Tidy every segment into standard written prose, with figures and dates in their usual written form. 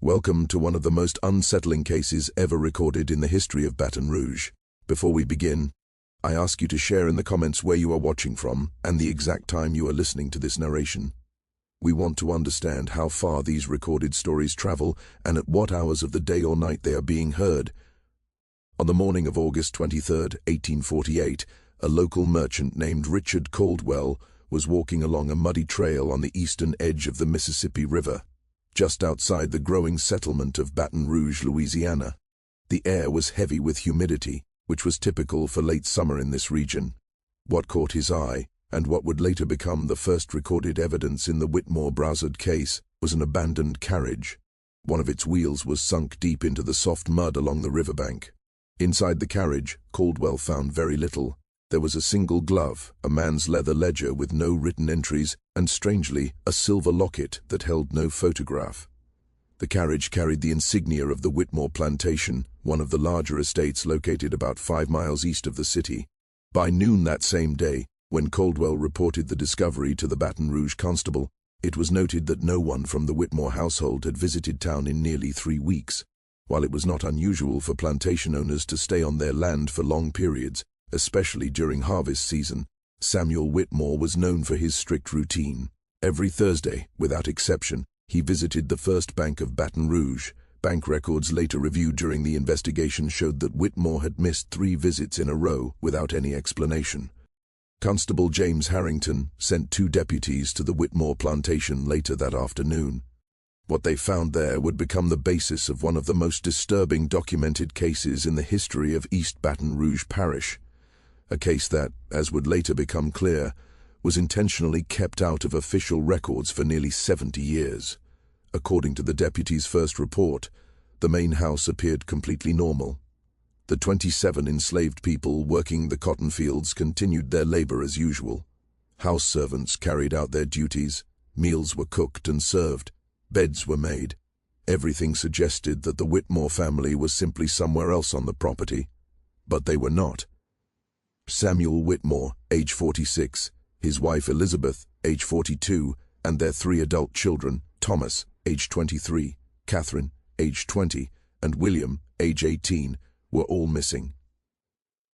Welcome to one of the most unsettling cases ever recorded in the history of Baton Rouge. Before we begin, I ask you to share in the comments where you are watching from and the exact time you are listening to this narration. We want to understand how far these recorded stories travel and at what hours of the day or night they are being heard. On the morning of August 23, 1848, a local merchant named Richard Caldwell was walking along a muddy trail on the eastern edge of the Mississippi River, just outside the growing settlement of Baton Rouge, Louisiana. The air was heavy with humidity, which was typical for late summer in this region. What caught his eye, and what would later become the first recorded evidence in the Whitmore-Brassard case, was an abandoned carriage. One of its wheels was sunk deep into the soft mud along the riverbank. Inside the carriage, Caldwell found very little. There was a single glove, a man's leather ledger with no written entries, and strangely, a silver locket that held no photograph. The carriage carried the insignia of the Whitmore Plantation, one of the larger estates located about 5 miles east of the city. By noon that same day, when Caldwell reported the discovery to the Baton Rouge constable, it was noted that no one from the Whitmore household had visited town in nearly 3 weeks. While it was not unusual for plantation owners to stay on their land for long periods, especially during harvest season, Samuel Whitmore was known for his strict routine. Every Thursday, without exception, he visited the First Bank of Baton Rouge. Bank records later reviewed during the investigation showed that Whitmore had missed 3 visits in a row without any explanation. Constable James Harrington sent 2 deputies to the Whitmore plantation later that afternoon. What they found there would become the basis of one of the most disturbing documented cases in the history of East Baton Rouge Parish. A case that, as would later become clear, was intentionally kept out of official records for nearly 70 years. According to the deputy's first report, the main house appeared completely normal. The 27 enslaved people working the cotton fields continued their labor as usual. House servants carried out their duties, meals were cooked and served, beds were made. Everything suggested that the Whitmore family was simply somewhere else on the property, but they were not. Samuel Whitmore, age 46, his wife Elizabeth, age 42, and their 3 adult children, Thomas, age 23, Catherine, age 20, and William, age 18, were all missing.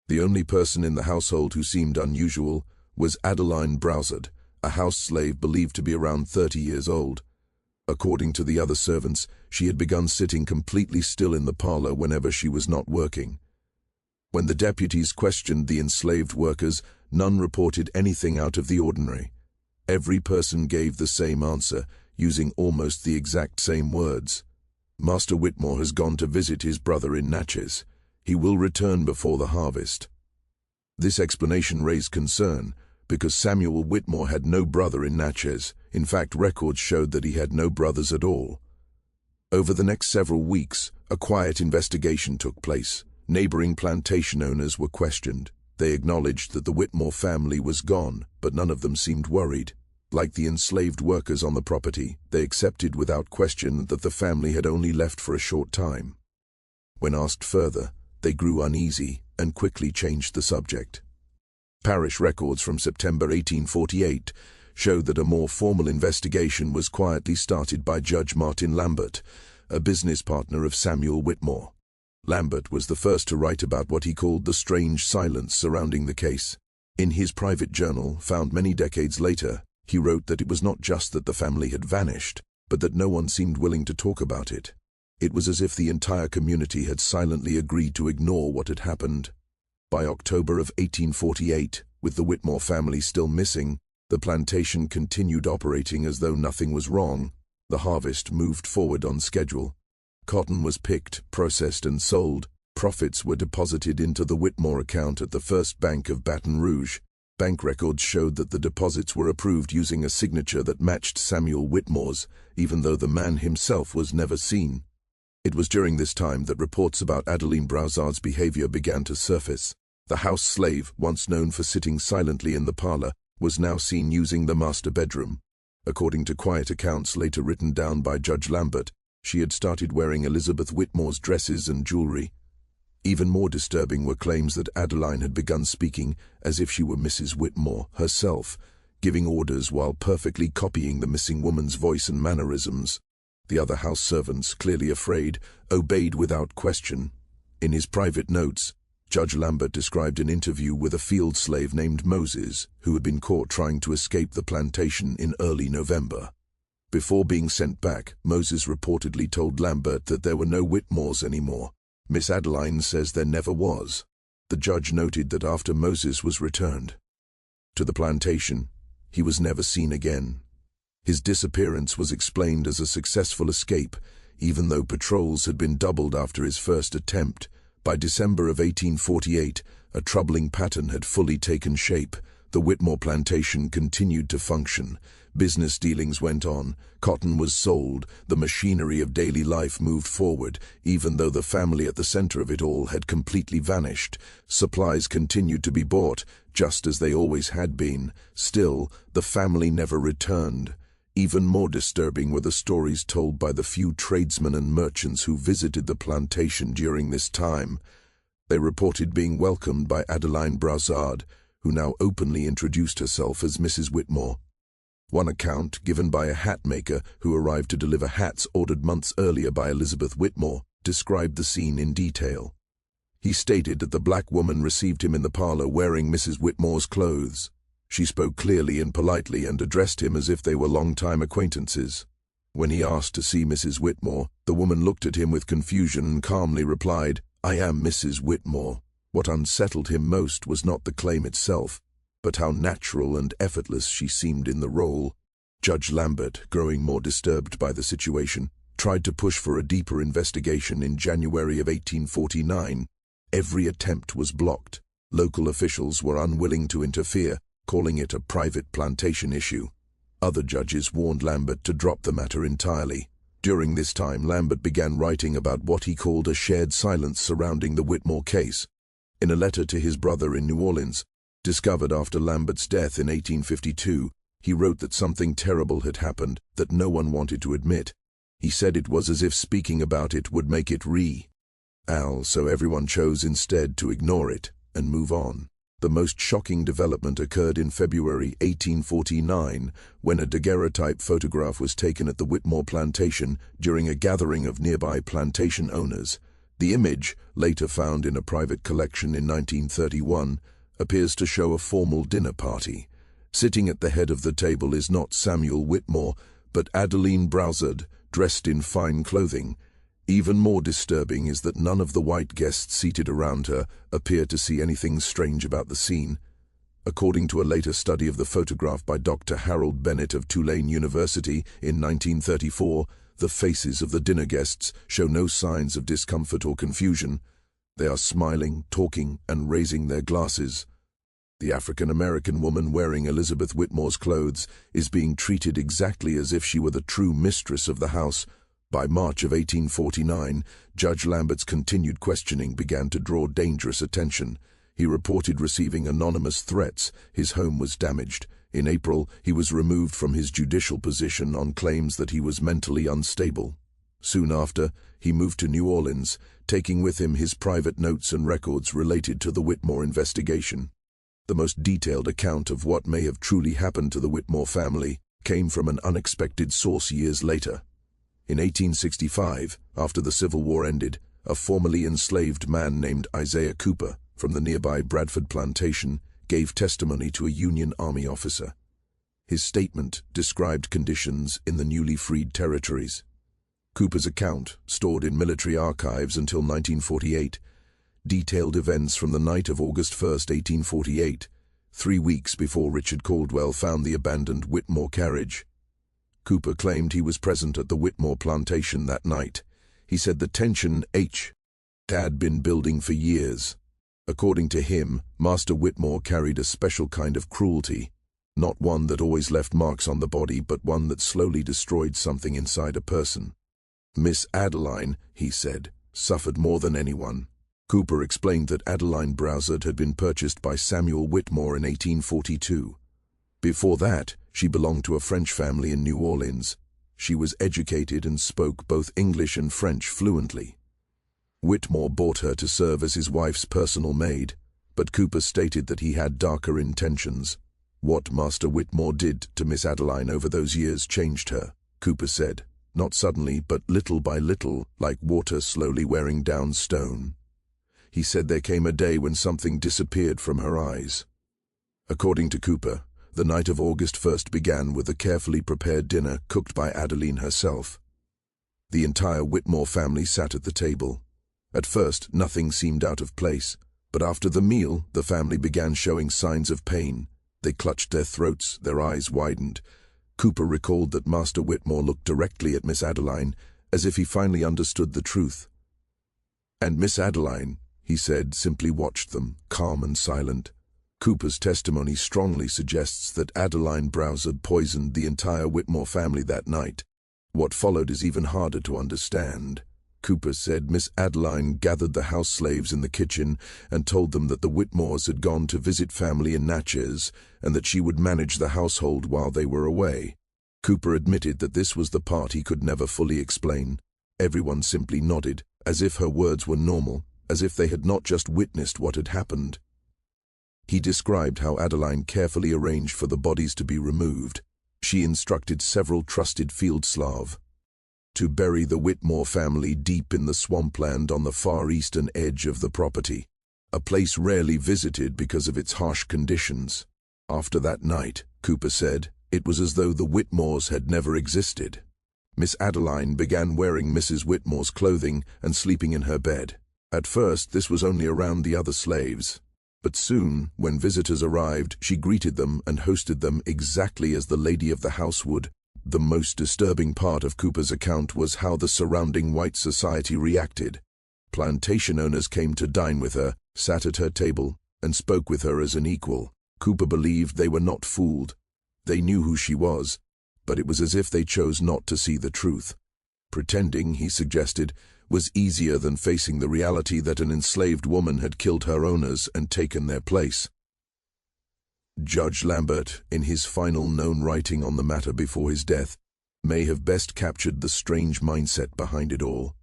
The only person in the household who seemed unusual was Adeline Brassard, a house slave believed to be around 30 years old. According to the other servants, she had begun sitting completely still in the parlor whenever she was not working. When the deputies questioned the enslaved workers, none reported anything out of the ordinary. Every person gave the same answer, using almost the exact same words. Master Whitmore has gone to visit his brother in Natchez. He will return before the harvest. This explanation raised concern, because Samuel Whitmore had no brother in Natchez. In fact, records showed that he had no brothers at all. Over the next several weeks, a quiet investigation took place. Neighboring plantation owners were questioned. They acknowledged that the Whitmore family was gone, but none of them seemed worried. Like the enslaved workers on the property, they accepted without question that the family had only left for a short time. When asked further, they grew uneasy and quickly changed the subject. Parish records from September 1848 show that a more formal investigation was quietly started by Judge Martin Lambert, a business partner of Samuel Whitmore. Lambert was the first to write about what he called the strange silence surrounding the case. In his private journal, found many decades later, he wrote that it was not just that the family had vanished, but that no one seemed willing to talk about it. It was as if the entire community had silently agreed to ignore what had happened. By October of 1848, with the Whitmore family still missing, the plantation continued operating as though nothing was wrong. The harvest moved forward on schedule. Cotton was picked, processed, and sold. Profits were deposited into the Whitmore account at the First Bank of Baton Rouge. Bank records showed that the deposits were approved using a signature that matched Samuel Whitmore's, even though the man himself was never seen. It was during this time that reports about Adeline Brassard's behavior began to surface. The house slave, once known for sitting silently in the parlor, was now seen using the master bedroom. According to quiet accounts later written down by Judge Lambert, she had started wearing Elizabeth Whitmore's dresses and jewelry. Even more disturbing were claims that Adeline had begun speaking as if she were Mrs. Whitmore herself, giving orders while perfectly copying the missing woman's voice and mannerisms. The other house servants, clearly afraid, obeyed without question. In his private notes, Judge Lambert described an interview with a field slave named Moses, who had been caught trying to escape the plantation in early November. Before being sent back, Moses reportedly told Lambert that there were no Whitmores anymore. Miss Adeline says there never was. The judge noted that after Moses was returned to the plantation, he was never seen again. His disappearance was explained as a successful escape, even though patrols had been doubled after his first attempt. By December of 1848, a troubling pattern had fully taken shape. The Whitmore plantation continued to function. Business dealings went on. Cotton was sold. The machinery of daily life moved forward, even though the family at the center of it all had completely vanished. Supplies continued to be bought, just as they always had been. Still, the family never returned. Even more disturbing were the stories told by the few tradesmen and merchants who visited the plantation during this time. They reported being welcomed by Adeline Broussard, who now openly introduced herself as Mrs. Whitmore. One account, given by a hat maker who arrived to deliver hats ordered months earlier by Elizabeth Whitmore, described the scene in detail. He stated that the black woman received him in the parlor wearing Mrs. Whitmore's clothes. She spoke clearly and politely and addressed him as if they were long-time acquaintances. When he asked to see Mrs. Whitmore, the woman looked at him with confusion and calmly replied, "I am Mrs. Whitmore." What unsettled him most was not the claim itself, but how natural and effortless she seemed in the role. Judge Lambert, growing more disturbed by the situation, tried to push for a deeper investigation in January of 1849. Every attempt was blocked. Local officials were unwilling to interfere, calling it a private plantation issue. Other judges warned Lambert to drop the matter entirely. During this time, Lambert began writing about what he called a shared silence surrounding the Whitmore case. In a letter to his brother in New Orleans, discovered after Lambert's death in 1852, he wrote that something terrible had happened that no one wanted to admit. He said it was as if speaking about it would make it real, so everyone chose instead to ignore it and move on. The most shocking development occurred in February 1849, when a daguerreotype photograph was taken at the Whitmore plantation during a gathering of nearby plantation owners. The image, later found in a private collection in 1931, appears to show a formal dinner party. Sitting at the head of the table is not Samuel Whitmore, but Adeline Broussard, dressed in fine clothing. Even more disturbing is that none of the white guests seated around her appear to see anything strange about the scene. According to a later study of the photograph by Dr. Harold Bennett of Tulane University in 1934, the faces of the dinner guests show no signs of discomfort or confusion. They are smiling, talking, and raising their glasses. The African-American woman wearing Elizabeth Whitmore's clothes is being treated exactly as if she were the true mistress of the house. By March of 1849, Judge Lambert's continued questioning began to draw dangerous attention. He reported receiving anonymous threats. His home was damaged. In April, he was removed from his judicial position on claims that he was mentally unstable. Soon after, he moved to New Orleans, taking with him his private notes and records related to the Whitmore investigation. The most detailed account of what may have truly happened to the Whitmore family came from an unexpected source years later. In 1865, after the Civil War ended, a formerly enslaved man named Isaiah Cooper from the nearby Bradford Plantation gave testimony to a Union Army officer. His statement described conditions in the newly freed territories. Cooper's account, stored in military archives until 1948, detailed events from the night of August 1, 1848, 3 weeks before Richard Caldwell found the abandoned Whitmore carriage. Cooper claimed he was present at the Whitmore plantation that night. He said the tension had been building for years. According to him, Master Whitmore carried a special kind of cruelty, not one that always left marks on the body, but one that slowly destroyed something inside a person. Miss Adeline, he said, suffered more than anyone. Cooper explained that Adeline Broussard had been purchased by Samuel Whitmore in 1842. Before that, she belonged to a French family in New Orleans. She was educated and spoke both English and French fluently. Whitmore bought her to serve as his wife's personal maid, but Cooper stated that he had darker intentions. What Master Whitmore did to Miss Adeline over those years changed her, Cooper said. Not suddenly, but little by little, like water slowly wearing down stone. He said there came a day when something disappeared from her eyes. According to Cooper, the night of August 1st began with a carefully prepared dinner cooked by Adeline herself. The entire Whitmore family sat at the table. At first, nothing seemed out of place, but after the meal, the family began showing signs of pain. They clutched their throats, their eyes widened. Cooper recalled that Master Whitmore looked directly at Miss Adeline, as if he finally understood the truth. And Miss Adeline, he said, simply watched them, calm and silent. Cooper's testimony strongly suggests that Adeline Browsard poisoned the entire Whitmore family that night. What followed is even harder to understand. Cooper said Miss Adeline gathered the house slaves in the kitchen and told them that the Whitmores had gone to visit family in Natchez and that she would manage the household while they were away. Cooper admitted that this was the part he could never fully explain. Everyone simply nodded, as if her words were normal, as if they had not just witnessed what had happened. He described how Adeline carefully arranged for the bodies to be removed. She instructed several trusted field Slav to bury the Whitmore family deep in the swampland on the far eastern edge of the property, a place rarely visited because of its harsh conditions. After that night, Cooper said, it was as though the Whitmores had never existed. Miss Adeline began wearing Mrs. Whitmore's clothing and sleeping in her bed. At first, this was only around the other slaves. But soon, when visitors arrived, she greeted them and hosted them exactly as the lady of the house would. The most disturbing part of Cooper's account was how the surrounding white society reacted. Plantation owners came to dine with her, sat at her table, and spoke with her as an equal. Cooper believed they were not fooled. They knew who she was, but it was as if they chose not to see the truth. Pretending, he suggested, was easier than facing the reality that an enslaved woman had killed her owners and taken their place. Judge Lambert, in his final known writing on the matter before his death, may have best captured the strange mindset behind it all.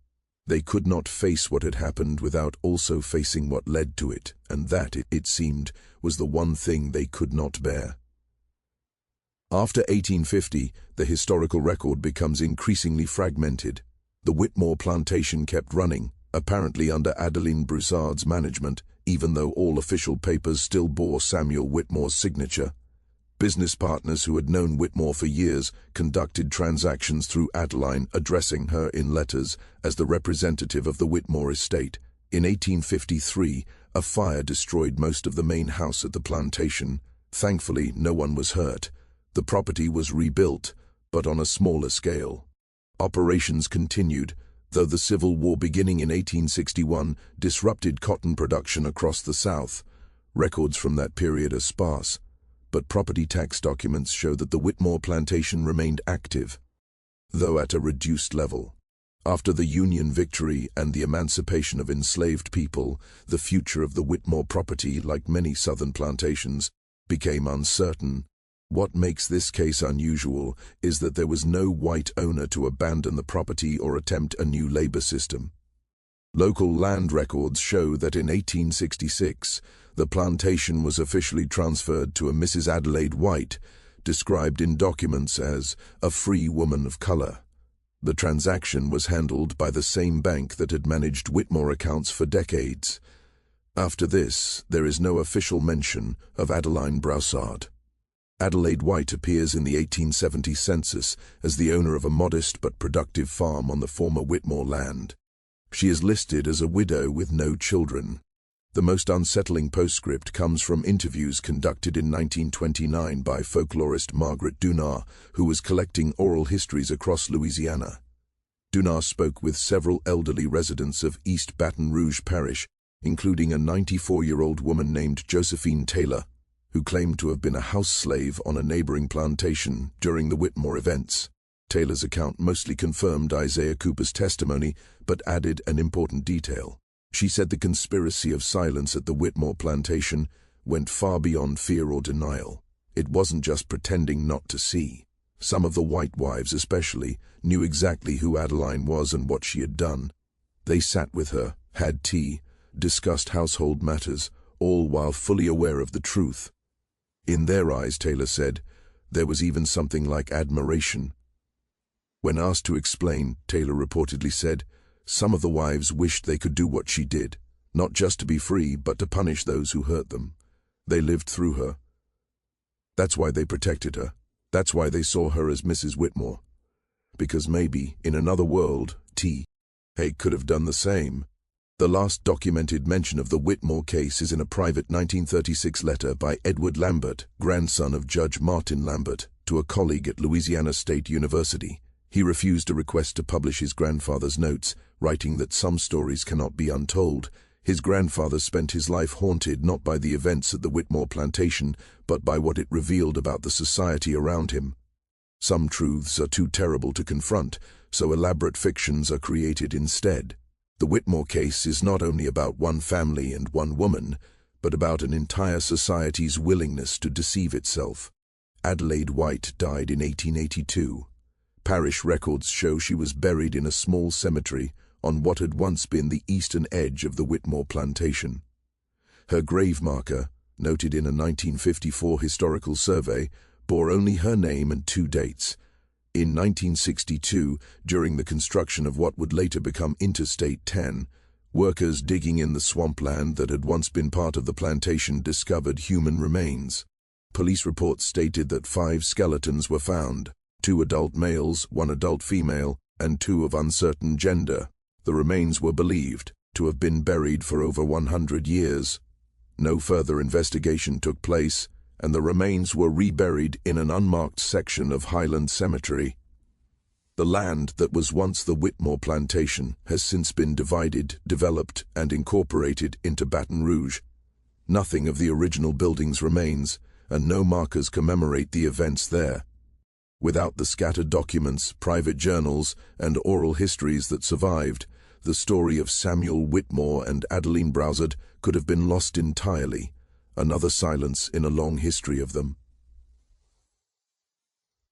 They could not face what had happened without also facing what led to it, and that, it seemed, was the one thing they could not bear. After 1850, the historical record becomes increasingly fragmented. The Whitmore plantation kept running, apparently under Adeline Broussard's management, even though all official papers still bore Samuel Whitmore's signature. Business partners who had known Whitmore for years conducted transactions through Adeline, addressing her in letters as the representative of the Whitmore estate. In 1853, a fire destroyed most of the main house at the plantation. Thankfully, no one was hurt. The property was rebuilt, but on a smaller scale. Operations continued, though the Civil War beginning in 1861 disrupted cotton production across the South. Records from that period are sparse, but property tax documents show that the Whitmore plantation remained active, though at a reduced level. After the Union victory and the emancipation of enslaved people, the future of the Whitmore property, like many Southern plantations, became uncertain. What makes this case unusual is that there was no white owner to abandon the property or attempt a new labor system. Local land records show that in 1866, the plantation was officially transferred to a Mrs. Adelaide White, described in documents as a free woman of color. The transaction was handled by the same bank that had managed Whitmore accounts for decades. After this, there is no official mention of Adeline Broussard. Adelaide White appears in the 1870 census as the owner of a modest but productive farm on the former Whitmore land. She is listed as a widow with no children. The most unsettling postscript comes from interviews conducted in 1929 by folklorist Margaret Dunar, who was collecting oral histories across Louisiana. Dunar spoke with several elderly residents of East Baton Rouge Parish, including a 94-year-old woman named Josephine Taylor, who claimed to have been a house slave on a neighboring plantation during the Whitmore events. Taylor's account mostly confirmed Isaiah Cooper's testimony, but added an important detail. She said the conspiracy of silence at the Whitmore plantation went far beyond fear or denial. It wasn't just pretending not to see. Some of the white wives especially knew exactly who Adeline was and what she had done. They sat with her, had tea, discussed household matters, all while fully aware of the truth. In their eyes, Taylor said, there was even something like admiration. When asked to explain, Taylor reportedly said, "Some of the wives wished they could do what she did, not just to be free, but to punish those who hurt them. They lived through her. That's why they protected her. That's why they saw her as Mrs. Whitmore. Because maybe, in another world, T. Haig could have done the same." The last documented mention of the Whitmore case is in a private 1936 letter by Edward Lambert, grandson of Judge Martin Lambert, to a colleague at Louisiana State University. He refused a request to publish his grandfather's notes, writing that some stories cannot be untold. His grandfather spent his life haunted not by the events at the Whitmore plantation, but by what it revealed about the society around him. Some truths are too terrible to confront, so elaborate fictions are created instead. The Whitmore case is not only about one family and one woman, but about an entire society's willingness to deceive itself. Adelaide White died in 1882. Parish records show she was buried in a small cemetery on what had once been the eastern edge of the Whitmore plantation. Her grave marker, noted in a 1954 historical survey, bore only her name and two dates. In 1962, during the construction of what would later become Interstate 10, workers digging in the swampland that had once been part of the plantation discovered human remains. Police reports stated that 5 skeletons were found, 2 adult males, 1 adult female, and 2 of uncertain gender. The remains were believed to have been buried for over 100 years. No further investigation took place, and the remains were reburied in an unmarked section of Highland Cemetery. The land that was once the Whitmore plantation has since been divided, developed, and incorporated into Baton Rouge. Nothing of the original buildings remains, and no markers commemorate the events there. Without the scattered documents, private journals, and oral histories that survived, the story of Samuel Whitmore and Adeline Browsard could have been lost entirely. Another silence in a long history of them.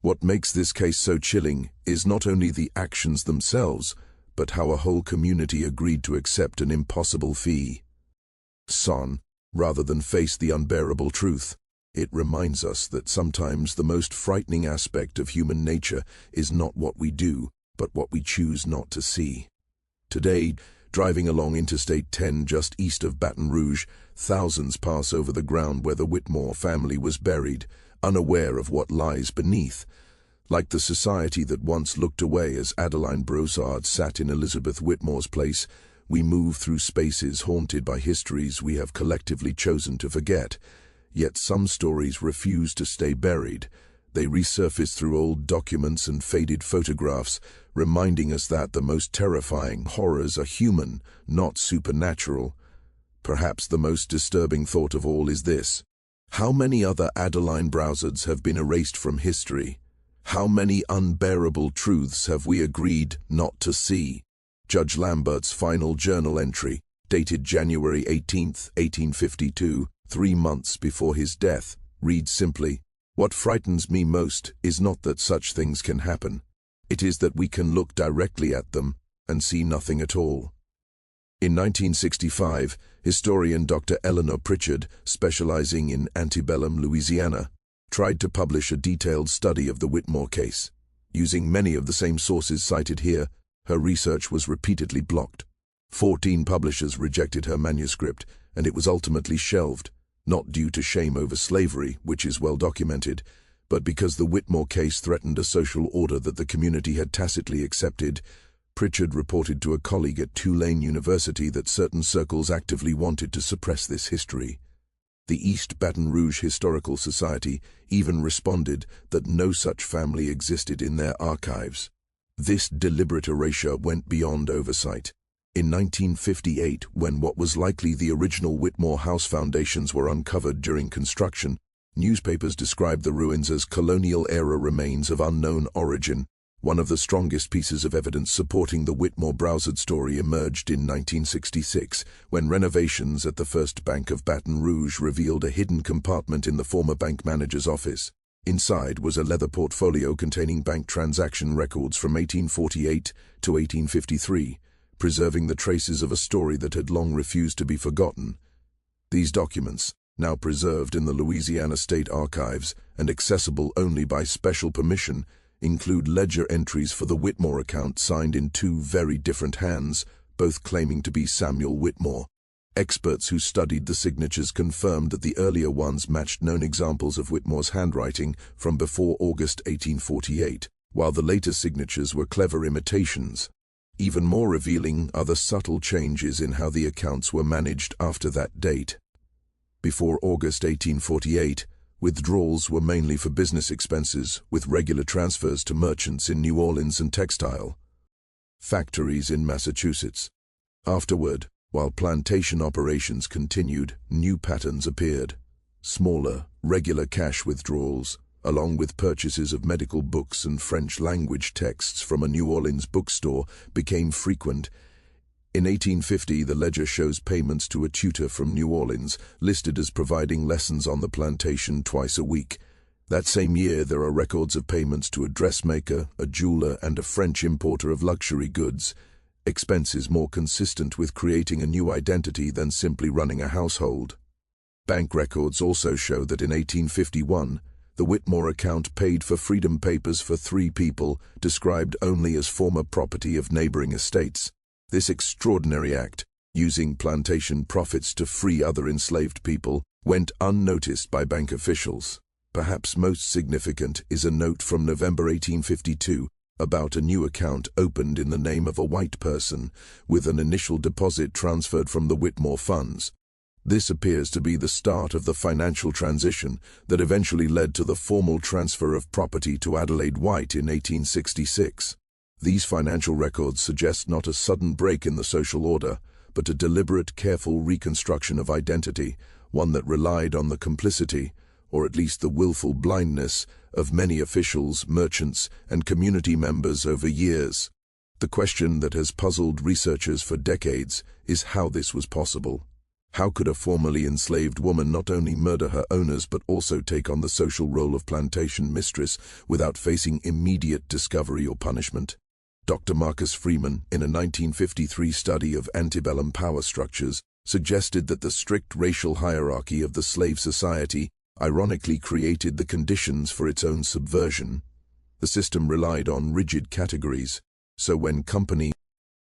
What makes this case so chilling is not only the actions themselves, but how a whole community agreed to accept an impossible fee. Rather than face the unbearable truth, it reminds us that sometimes the most frightening aspect of human nature is not what we do, but what we choose not to see. Today, driving along Interstate 10 just east of Baton Rouge, thousands pass over the ground where the Whitmore family was buried, unaware of what lies beneath. Like the society that once looked away as Adeline Browsard sat in Elizabeth Whitmore's place, we move through spaces haunted by histories we have collectively chosen to forget. Yet some stories refuse to stay buried. They resurface through old documents and faded photographs, reminding us that the most terrifying horrors are human, not supernatural. Perhaps the most disturbing thought of all is this: how many other Adeline Browsards have been erased from history? How many unbearable truths have we agreed not to see? Judge Lambert's final journal entry, dated January 18, 1852, 3 months before his death, reads simply, "What frightens me most is not that such things can happen. It is that we can look directly at them and see nothing at all." In 1965, historian Dr. Eleanor Pritchard, specializing in antebellum Louisiana, tried to publish a detailed study of the Whitmore case. Using many of the same sources cited here, her research was repeatedly blocked. 14 publishers rejected her manuscript, and it was ultimately shelved, not due to shame over slavery, which is well documented, but because the Whitmore case threatened a social order that the community had tacitly accepted. Pritchard reported to a colleague at Tulane University that certain circles actively wanted to suppress this history. The East Baton Rouge Historical Society even responded that no such family existed in their archives. This deliberate erasure went beyond oversight. In 1958, when what was likely the original Whitmore house foundations were uncovered during construction, newspapers described the ruins as colonial-era remains of unknown origin. One of the strongest pieces of evidence supporting the Whitmore Browsard story emerged in 1966, when renovations at the First Bank of Baton Rouge revealed a hidden compartment in the former bank manager's office. Inside was a leather portfolio containing bank transaction records from 1848 to 1853, preserving the traces of a story that had long refused to be forgotten. These documents, now preserved in the Louisiana State Archives and accessible only by special permission, include ledger entries for the Whitmore account signed in two very different hands, both claiming to be Samuel Whitmore. Experts who studied the signatures confirmed that the earlier ones matched known examples of Whitmore's handwriting from before August 1848, while the later signatures were clever imitations. Even more revealing are the subtle changes in how the accounts were managed after that date. Before August 1848, withdrawals were mainly for business expenses, with regular transfers to merchants in New Orleans and textile factories in Massachusetts. Afterward, while plantation operations continued, new patterns appeared. Smaller, regular cash withdrawals, along with purchases of medical books and French-language texts from a New Orleans bookstore, became frequent. In 1850, the ledger shows payments to a tutor from New Orleans, listed as providing lessons on the plantation twice a week. That same year, there are records of payments to a dressmaker, a jeweler, and a French importer of luxury goods, expenses more consistent with creating a new identity than simply running a household. Bank records also show that in 1851, the Whitmore account paid for freedom papers for 3 people, described only as former property of neighboring estates. This extraordinary act, using plantation profits to free other enslaved people, went unnoticed by bank officials. Perhaps most significant is a note from November 1852 about a new account opened in the name of a white person, with an initial deposit transferred from the Whitmore funds. This appears to be the start of the financial transition that eventually led to the formal transfer of property to Adelaide White in 1866. These financial records suggest not a sudden break in the social order, but a deliberate, careful reconstruction of identity, one that relied on the complicity, or at least the willful blindness, of many officials, merchants, and community members over years. The question that has puzzled researchers for decades is how this was possible. How could a formerly enslaved woman not only murder her owners but also take on the social role of plantation mistress without facing immediate discovery or punishment? Dr. Marcus Freeman, in a 1953 study of antebellum power structures, suggested that the strict racial hierarchy of the slave society ironically created the conditions for its own subversion. The system relied on rigid categories, so when company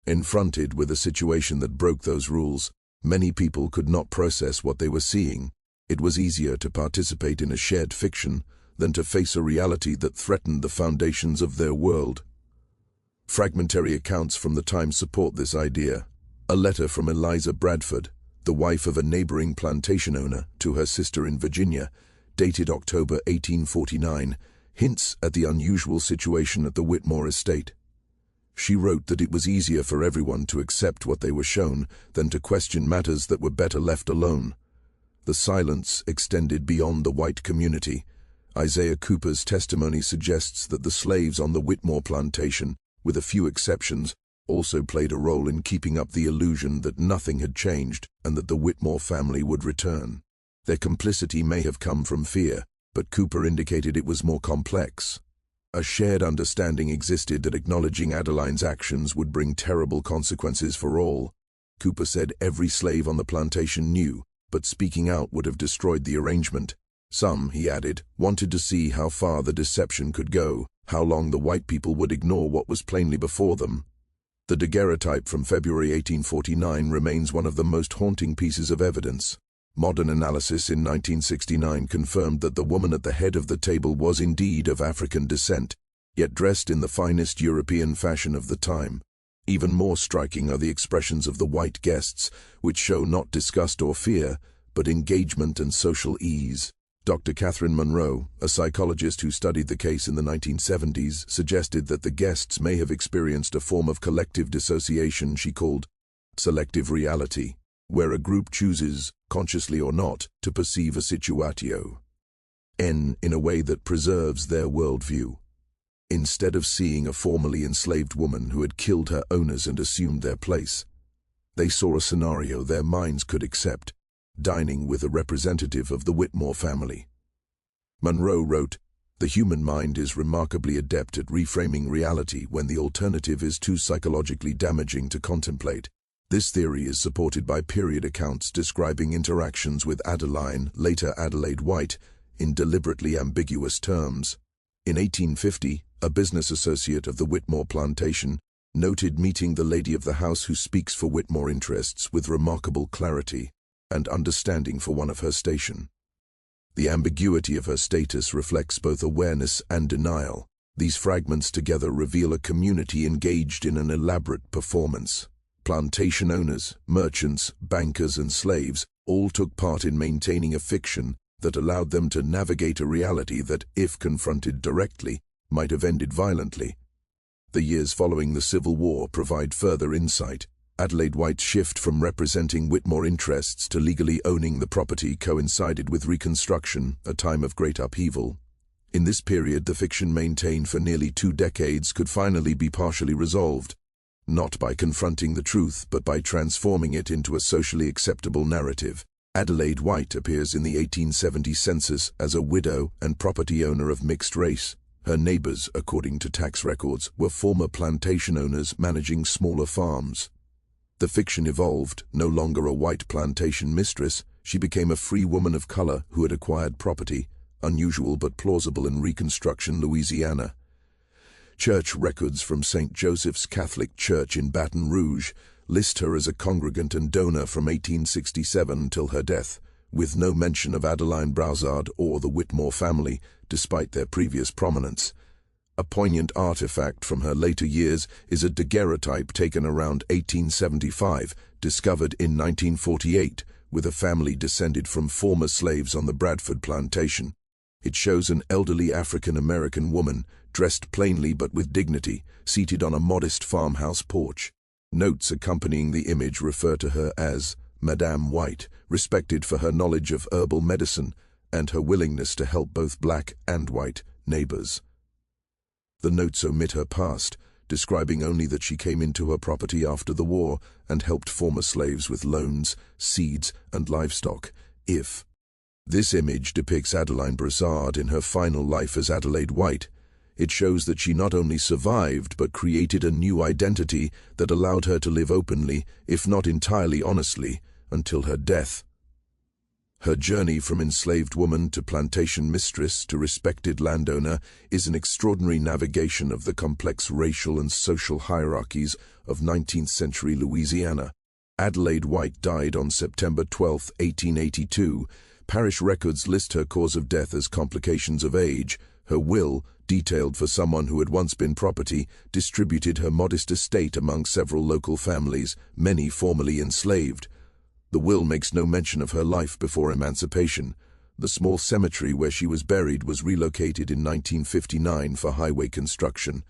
confronted with a situation that broke those rules, many people could not process what they were seeing. It was easier to participate in a shared fiction than to face a reality that threatened the foundations of their world. Fragmentary accounts from the time support this idea. A letter from Eliza Bradford, the wife of a neighboring plantation owner, to her sister in Virginia, dated October 1849, hints at the unusual situation at the Whitmore estate. She wrote that it was easier for everyone to accept what they were shown than to question matters that were better left alone. The silence extended beyond the white community. Isaiah Cooper's testimony suggests that the slaves on the Whitmore plantation, with a few exceptions, also played a role in keeping up the illusion that nothing had changed and that the Whitmore family would return. Their complicity may have come from fear, but Cooper indicated it was more complex. A shared understanding existed that acknowledging Adeline's actions would bring terrible consequences for all. Cooper said every slave on the plantation knew, but speaking out would have destroyed the arrangement. Some, he added, wanted to see how far the deception could go, how long the white people would ignore what was plainly before them. The daguerreotype from February 1849 remains one of the most haunting pieces of evidence. Modern analysis in 1969 confirmed that the woman at the head of the table was indeed of African descent, yet dressed in the finest European fashion of the time. Even more striking are the expressions of the white guests, which show not disgust or fear, but engagement and social ease. Dr. Catherine Monroe, a psychologist who studied the case in the 1970s, suggested that the guests may have experienced a form of collective dissociation she called selective reality, where a group chooses, consciously or not, to perceive a situatio in a way that preserves their worldview. Instead of seeing a formerly enslaved woman who had killed her owners and assumed their place, they saw a scenario their minds could accept, dining with a representative of the Whitmore family. Monroe wrote, "The human mind is remarkably adept at reframing reality when the alternative is too psychologically damaging to contemplate. This theory is supported by period accounts describing interactions with Adeline, later Adelaide White, in deliberately ambiguous terms. In 1850, a business associate of the Whitmore Plantation, noted meeting the lady of the house who speaks for Whitmore interests with remarkable clarity and understanding for one of her station. The ambiguity of her status reflects both awareness and denial. These fragments together reveal a community engaged in an elaborate performance. Plantation owners, merchants, bankers, and slaves all took part in maintaining a fiction that allowed them to navigate a reality that, if confronted directly, might have ended violently. The years following the Civil War provide further insight. Adelaide White's shift from representing Whitmore interests to legally owning the property coincided with Reconstruction, a time of great upheaval. In this period, the fiction maintained for nearly 2 decades could finally be partially resolved, not by confronting the truth, but by transforming it into a socially acceptable narrative. Adelaide White appears in the 1870 census as a widow and property owner of mixed race. Her neighbors, according to tax records, were former plantation owners managing smaller farms. The fiction evolved. No longer a white plantation mistress, she became a free woman of color who had acquired property, unusual but plausible in Reconstruction Louisiana. Church records from St. Joseph's Catholic Church in Baton Rouge list her as a congregant and donor from 1867 till her death, with no mention of Adeline Broussard or the Whitmore family, despite their previous prominence. A poignant artifact from her later years is a daguerreotype taken around 1875, discovered in 1948, with a family descended from former slaves on the Bradford Plantation. It shows an elderly African-American woman, dressed plainly but with dignity, seated on a modest farmhouse porch. Notes accompanying the image refer to her as Madame White, respected for her knowledge of herbal medicine and her willingness to help both black and white neighbors. The notes omit her past, describing only that she came into her property after the war and helped former slaves with loans, seeds, and livestock. This image depicts Adeline Broussard in her final life as Adelaide White. It shows that she not only survived but created a new identity that allowed her to live openly, if not entirely honestly, until her death. Her journey from enslaved woman to plantation mistress to respected landowner is an extraordinary navigation of the complex racial and social hierarchies of 19th-century Louisiana. Adelaide White died on September 12, 1882. Parish records list her cause of death as complications of age. Her will, detailed for someone who had once been property, distributed her modest estate among several local families, many formerly enslaved. The will makes no mention of her life before emancipation. The small cemetery where she was buried was relocated in 1959 for highway construction.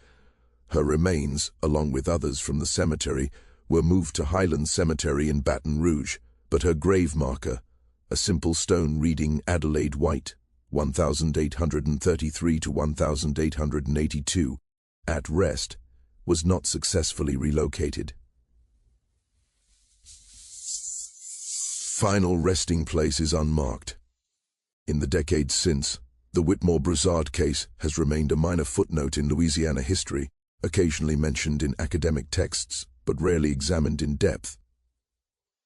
Her remains, along with others from the cemetery, were moved to Highland Cemetery in Baton Rouge, but her grave marker, a simple stone reading Adelaide White, 1833 to 1882, at rest, was not successfully relocated. Final resting place is unmarked. In the decades since, the Whitmore Broussard case has remained a minor footnote in Louisiana history, occasionally mentioned in academic texts, but rarely examined in depth.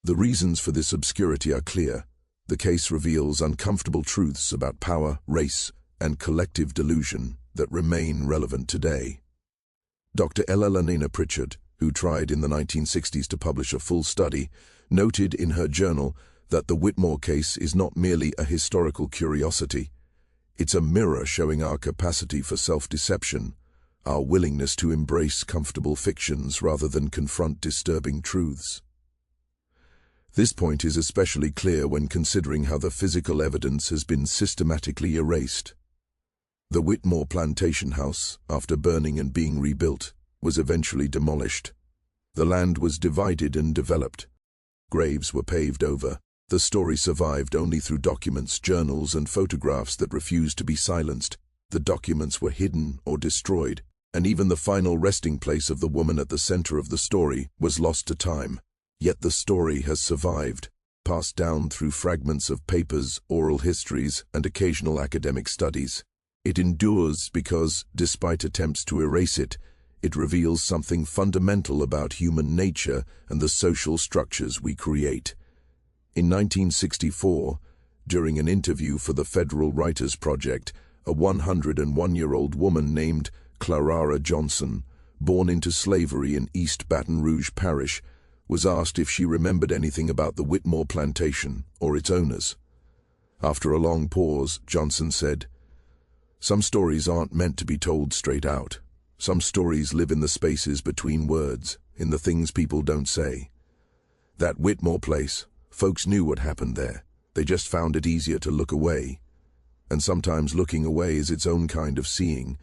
The reasons for this obscurity are clear. The case reveals uncomfortable truths about power, race, and collective delusion that remain relevant today. Dr. Ella Pritchard, who tried in the 1960s to publish a full study, noted in her journal that the Whitmore case is not merely a historical curiosity. It's a mirror showing our capacity for self-deception, our willingness to embrace comfortable fictions rather than confront disturbing truths. This point is especially clear when considering how the physical evidence has been systematically erased. The Whitmore Plantation house, after burning and being rebuilt, was eventually demolished. The land was divided and developed. Graves were paved over. The story survived only through documents, journals, and photographs that refused to be silenced. The documents were hidden or destroyed, and even the final resting place of the woman at the center of the story was lost to time. Yet the story has survived, passed down through fragments of papers, oral histories, and occasional academic studies. It endures because, despite attempts to erase it, it reveals something fundamental about human nature and the social structures we create. In 1964, during an interview for the Federal Writers Project, a 101-year-old woman named Clara Johnson, born into slavery in East Baton Rouge Parish, was asked if she remembered anything about the Whitmore Plantation or its owners. After a long pause, Johnson said, "Some stories aren't meant to be told straight out. Some stories live in the spaces between words, in the things people don't say. That Whitmore place, folks knew what happened there. They just found it easier to look away. And sometimes looking away is its own kind of seeing.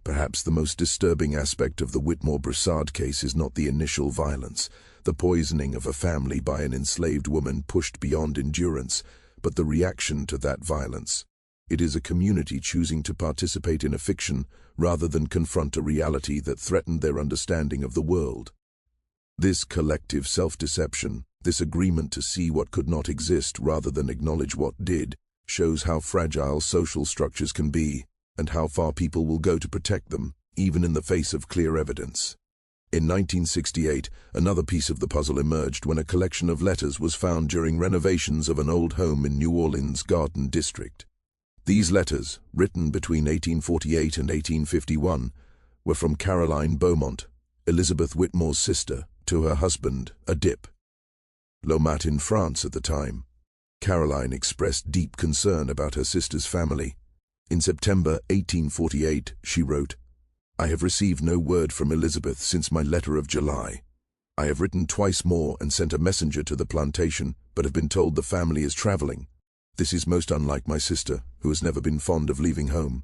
Perhaps the most disturbing aspect of the Whitmore Broussard case is not the initial violence, the poisoning of a family by an enslaved woman pushed beyond endurance, but the reaction to that violence. It is a community choosing to participate in a fiction rather than confront a reality that threatened their understanding of the world. This collective self-deception, this agreement to see what could not exist rather than acknowledge what did, shows how fragile social structures can be and how far people will go to protect them, even in the face of clear evidence. In 1968, another piece of the puzzle emerged when a collection of letters was found during renovations of an old home in New Orleans' Garden District. These letters, written between 1848 and 1851, were from Caroline Beaumont, Elizabeth Whitmore's sister, to her husband, a dip. Lomat in France at the time. Caroline expressed deep concern about her sister's family. In September 1848, she wrote, "I have received no word from Elizabeth since my letter of July. I have written twice more and sent a messenger to the plantation, but have been told the family is traveling. This is most unlike my sister, who has never been fond of leaving home."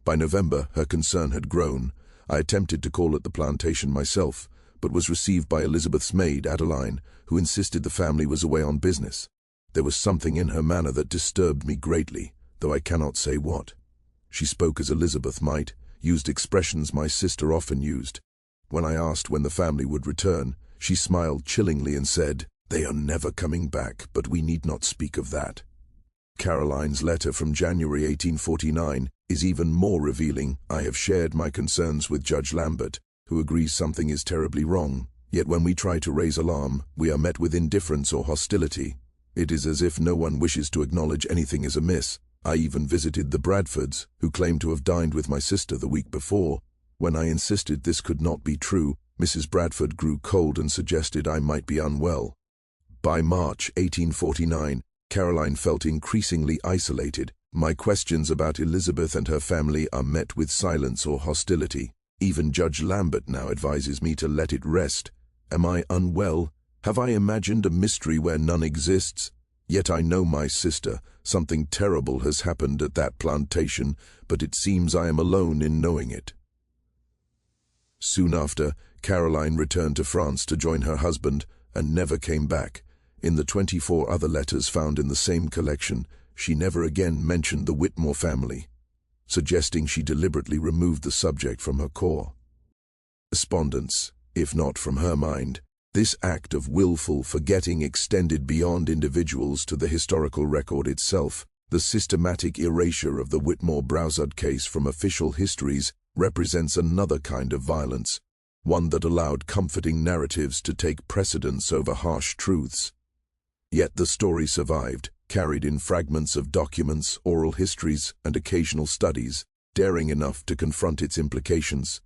By November, her concern had grown. I attempted to call at the plantation myself, but was received by Elizabeth's maid, Adeline, who insisted the family was away on business. There was something in her manner that disturbed me greatly, though I cannot say what. She spoke as Elizabeth might, used expressions my sister often used. When I asked when the family would return, she smiled chillingly and said, "They are never coming back, but we need not speak of that." Caroline's letter from January 1849 is even more revealing. "I have shared my concerns with Judge Lambert, who agrees something is terribly wrong. Yet when we try to raise alarm, we are met with indifference or hostility. It is as if no one wishes to acknowledge anything is amiss. I even visited the Bradfords, who claimed to have dined with my sister the week before. When I insisted this could not be true, Mrs. Bradford grew cold and suggested I might be unwell." By March 1849, Caroline felt increasingly isolated. "My questions about Elizabeth and her family are met with silence or hostility. Even Judge Lambert now advises me to let it rest. Am I unwell? Have I imagined a mystery where none exists? Yet I know my sister. Something terrible has happened at that plantation, but it seems I am alone in knowing it." Soon after, Caroline returned to France to join her husband and never came back. In the 24 other letters found in the same collection, she never again mentioned the Whitmore family, suggesting she deliberately removed the subject from her core correspondence, if not from her mind. This act of willful forgetting extended beyond individuals to the historical record itself. The systematic erasure of the Whitmore Broussard case from official histories represents another kind of violence, one that allowed comforting narratives to take precedence over harsh truths. Yet the story survived, carried in fragments of documents, oral histories, and occasional studies, daring enough to confront its implications.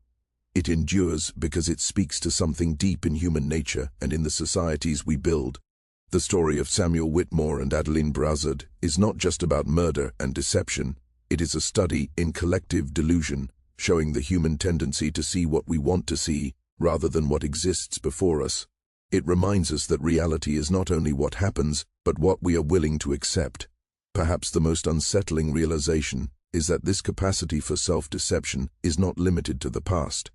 It endures because it speaks to something deep in human nature and in the societies we build. The story of Samuel Whitmore and Adeline Broussard is not just about murder and deception. It is a study in collective delusion, showing the human tendency to see what we want to see rather than what exists before us. It reminds us that reality is not only what happens, but what we are willing to accept. Perhaps the most unsettling realization is that this capacity for self-deception is not limited to the past.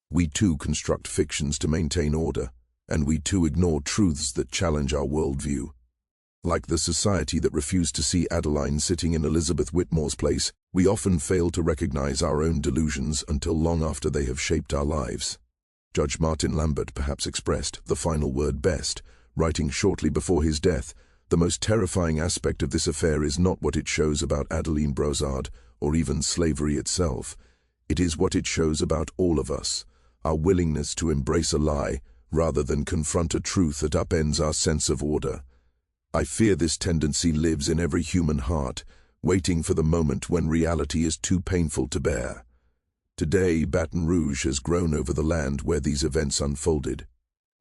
We too construct fictions to maintain order, and we too ignore truths that challenge our worldview. Like the society that refused to see Adeline sitting in Elizabeth Whitmore's place, we often fail to recognize our own delusions until long after they have shaped our lives. Judge Martin Lambert perhaps expressed the final word best, writing shortly before his death, "The most terrifying aspect of this affair is not what it shows about Adeline Broussard, or even slavery itself. It is what it shows about all of us, our willingness to embrace a lie rather than confront a truth that upends our sense of order. I fear this tendency lives in every human heart, waiting for the moment when reality is too painful to bear. Today, Baton Rouge has grown over the land where these events unfolded.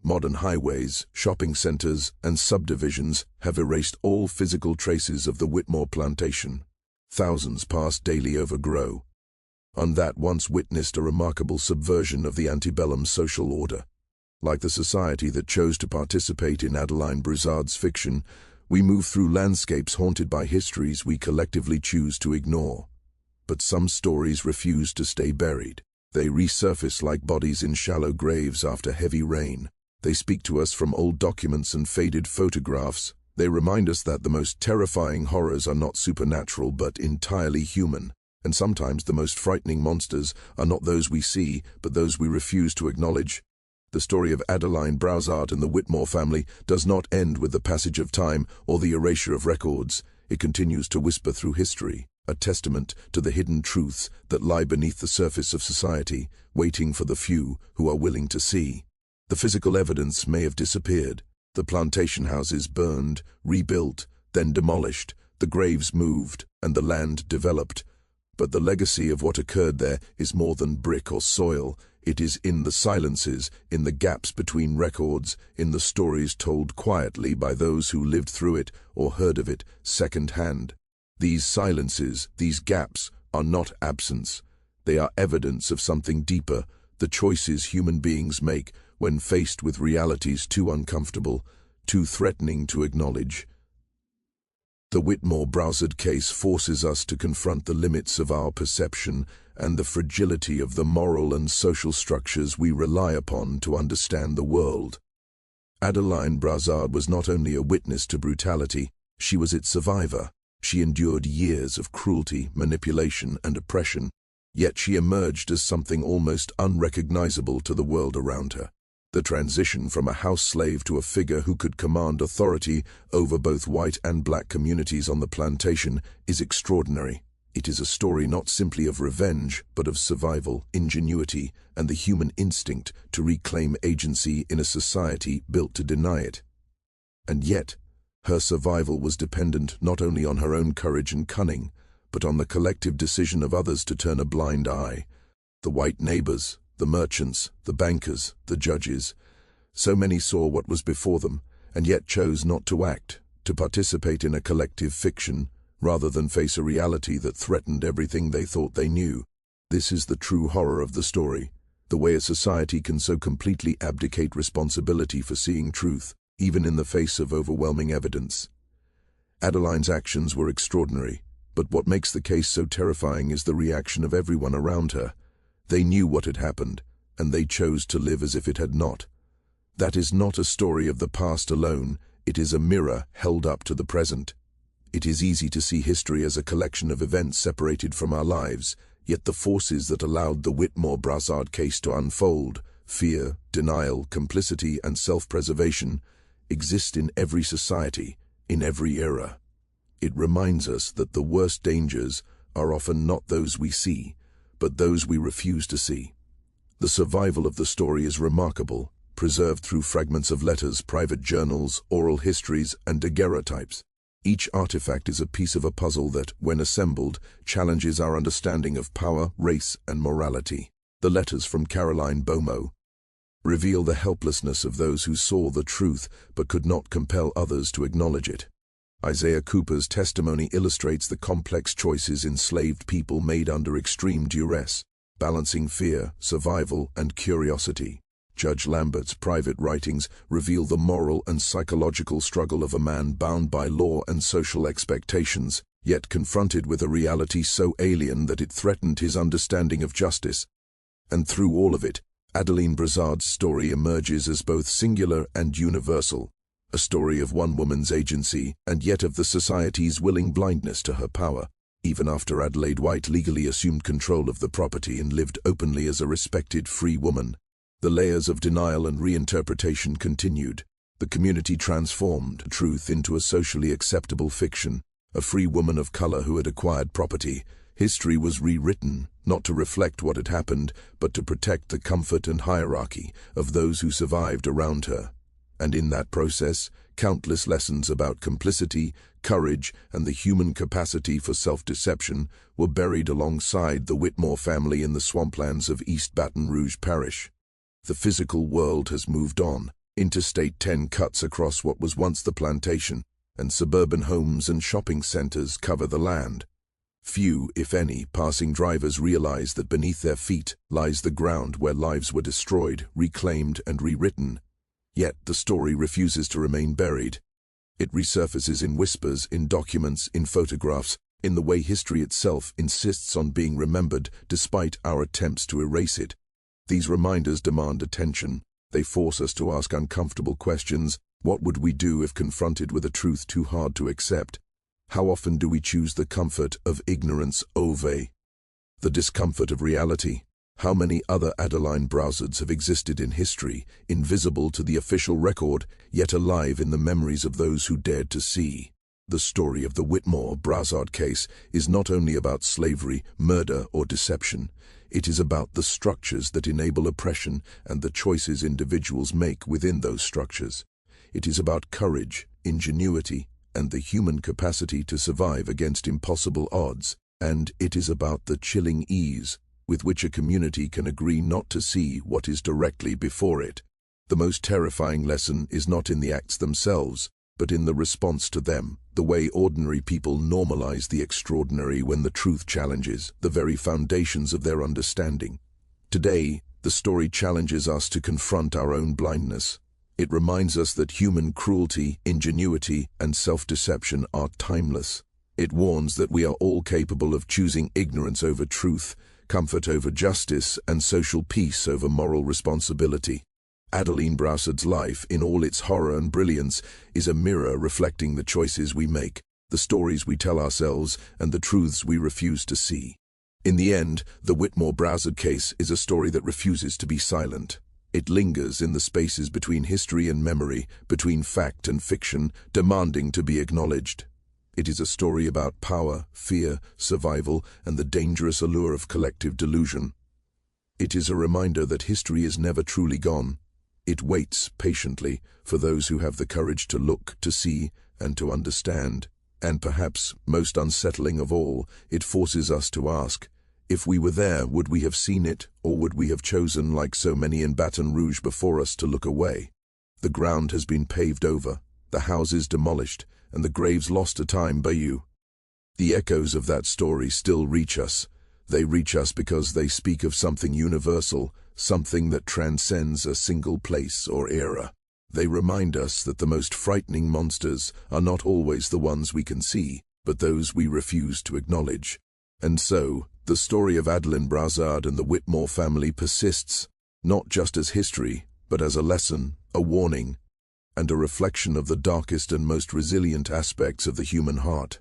Modern highways, shopping centers, and subdivisions have erased all physical traces of the Whitmore Plantation. Thousands pass daily over Grow. On that once witnessed a remarkable subversion of the antebellum social order. Like the society that chose to participate in Adeline Broussard's fiction, we move through landscapes haunted by histories we collectively choose to ignore. But some stories refuse to stay buried. They resurface like bodies in shallow graves after heavy rain. They speak to us from old documents and faded photographs. They remind us that the most terrifying horrors are not supernatural but entirely human. And sometimes the most frightening monsters are not those we see, but those we refuse to acknowledge. The story of Adeline Broussard and the Whitmore family does not end with the passage of time or the erasure of records. It continues to whisper through history, a testament to the hidden truths that lie beneath the surface of society, waiting for the few who are willing to see. The physical evidence may have disappeared. The plantation houses burned, rebuilt, then demolished, the graves moved, and the land developed. But the legacy of what occurred there is more than brick or soil. It is in the silences, in the gaps between records, in the stories told quietly by those who lived through it or heard of it second-hand. These silences, these gaps, are not absence. They are evidence of something deeper, the choices human beings make when faced with realities too uncomfortable, too threatening to acknowledge. The Whitmore Broussard case forces us to confront the limits of our perception and the fragility of the moral and social structures we rely upon to understand the world. Adeline Broussard was not only a witness to brutality, she was its survivor. She endured years of cruelty, manipulation, and oppression, yet she emerged as something almost unrecognizable to the world around her. The transition from a house slave to a figure who could command authority over both white and black communities on the plantation is extraordinary. It is a story not simply of revenge, but of survival, ingenuity, and the human instinct to reclaim agency in a society built to deny it. And yet, her survival was dependent not only on her own courage and cunning, but on the collective decision of others to turn a blind eye. The white neighbors, the merchants, the bankers, the judges. So many saw what was before them, and yet chose not to act, to participate in a collective fiction, rather than face a reality that threatened everything they thought they knew. This is the true horror of the story, the way a society can so completely abdicate responsibility for seeing truth, even in the face of overwhelming evidence. Adeline's actions were extraordinary, but what makes the case so terrifying is the reaction of everyone around her. They knew what had happened, and they chose to live as if it had not. That is not a story of the past alone, it is a mirror held up to the present. It is easy to see history as a collection of events separated from our lives, yet the forces that allowed the Whitmore Broussard case to unfold, fear, denial, complicity, and self-preservation, exist in every society, in every era. It reminds us that the worst dangers are often not those we see, but those we refuse to see. The survival of the story is remarkable, preserved through fragments of letters, private journals, oral histories, and daguerreotypes. Each artifact is a piece of a puzzle that, when assembled, challenges our understanding of power, race, and morality. The letters from Caroline Beaumont reveal the helplessness of those who saw the truth but could not compel others to acknowledge it. Isaiah Cooper's testimony illustrates the complex choices enslaved people made under extreme duress, balancing fear, survival, and curiosity. Judge Lambert's private writings reveal the moral and psychological struggle of a man bound by law and social expectations, yet confronted with a reality so alien that it threatened his understanding of justice. And through all of it, Adeline Broussard's story emerges as both singular and universal, a story of one woman's agency and yet of the society's willing blindness to her power. Even after Adelaide White legally assumed control of the property and lived openly as a respected free woman, the layers of denial and reinterpretation continued. The community transformed truth into a socially acceptable fiction. A free woman of color who had acquired property, history was rewritten, not to reflect what had happened, but to protect the comfort and hierarchy of those who survived around her. And in that process, countless lessons about complicity, courage, and the human capacity for self-deception were buried alongside the Whitmore family in the swamplands of East Baton Rouge Parish. The physical world has moved on. Interstate 10 cuts across what was once the plantation, and suburban homes and shopping centers cover the land. Few, if any, passing drivers realize that beneath their feet lies the ground where lives were destroyed, reclaimed, and rewritten. Yet the story refuses to remain buried. It resurfaces in whispers, in documents, in photographs, in the way history itself insists on being remembered despite our attempts to erase it. These reminders demand attention. They force us to ask uncomfortable questions. What would we do if confronted with a truth too hard to accept? How often do we choose the comfort of ignorance over the discomfort of reality? How many other Adeline Broussards have existed in history, invisible to the official record, yet alive in the memories of those who dared to see? The story of the Whitmore Broussard case is not only about slavery, murder, or deception. It is about the structures that enable oppression and the choices individuals make within those structures. It is about courage, ingenuity, and the human capacity to survive against impossible odds. And it is about the chilling ease with which a community can agree not to see what is directly before it. The most terrifying lesson is not in the acts themselves, but in the response to them, the way ordinary people normalize the extraordinary when the truth challenges the very foundations of their understanding. Today, the story challenges us to confront our own blindness. It reminds us that human cruelty, ingenuity, and self-deception are timeless. It warns that we are all capable of choosing ignorance over truth, comfort over justice, and social peace over moral responsibility. Adeline Broussard's life, in all its horror and brilliance, is a mirror reflecting the choices we make, the stories we tell ourselves, and the truths we refuse to see. In the end, the Whitmore Broussard case is a story that refuses to be silent. It lingers in the spaces between history and memory, between fact and fiction, demanding to be acknowledged. It is a story about power, fear, survival, and the dangerous allure of collective delusion. It is a reminder that history is never truly gone. It waits patiently for those who have the courage to look, to see, and to understand. And perhaps, most unsettling of all, it forces us to ask, if we were there, would we have seen it, or would we have chosen, like so many in Baton Rouge before us, to look away? The ground has been paved over, the houses demolished, and the graves lost to time by you. The echoes of that story still reach us. They reach us because they speak of something universal, something that transcends a single place or era. They remind us that the most frightening monsters are not always the ones we can see, but those we refuse to acknowledge. And so, the story of Adeline Broussard and the Whitmore family persists, not just as history, but as a lesson, a warning, and a reflection of the darkest and most resilient aspects of the human heart.